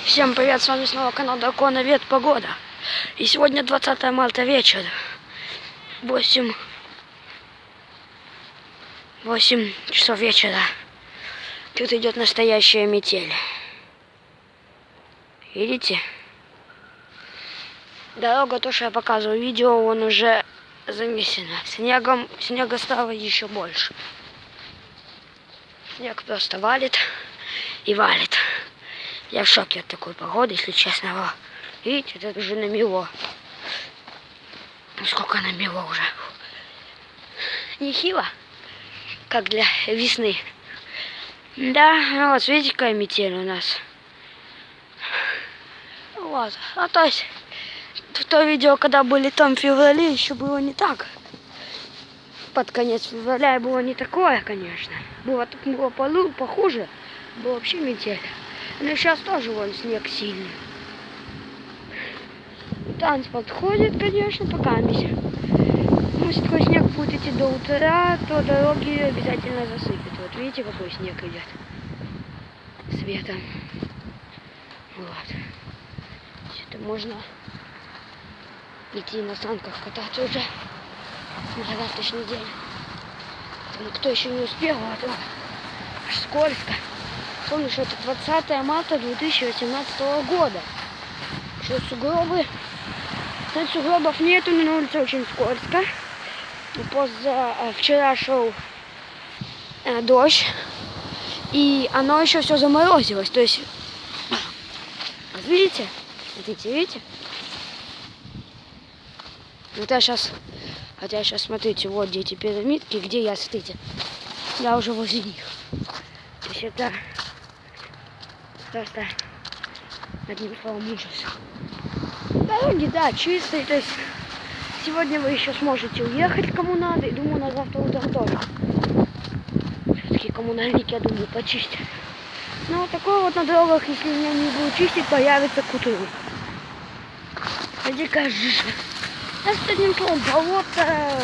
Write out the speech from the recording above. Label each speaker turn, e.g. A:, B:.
A: Всем привет, с вами снова канал Драконовед Погода. И сегодня 20 марта вечер. 8 часов вечера. Тут идет настоящая метель. Видите? Дорога, то, что я показывал видео, он уже занесена. Снега стало еще больше. Снег просто валит и валит. Я в шоке от такой погоды, если честно. Видите, это уже намело. Сколько намело уже. Нехило, как для весны. Да, вот видите, какая метель у нас. Вот. А то есть, в то видео, когда были там в феврале, еще было не так. Под конец февраля было не такое, конечно. Было похуже. Было вообще метель. Но сейчас тоже вон снег сильный. Транспорт ходит, конечно, пока если такой снег будет идти до утра, то дороги обязательно засыпят. Вот видите, какой снег идет. Светом. Вот. Это можно идти на санках кататься уже на завтрашний день. Но кто еще не успел, а то скользко. Помню, что это 20 марта 2018 года. Что сугробы. Тут сугробов нету, но на улице очень скользко. Вчера шел дождь. И оно еще все заморозилось. То есть, видите? Видите? Хотя сейчас, смотрите, вот где эти пирамидки, где я, смотрите. Я уже возле них. То есть это просто одним словом ужас. Дороги, да, чистые, то есть сегодня вы еще сможете уехать, кому надо, и думаю, на завтра утром тоже. Все-таки коммунальники, я думаю, почистят. Но вот такое вот на дорогах, если меня не будут чистить, появится к утру. А дикая жижа. Одним словом, болото.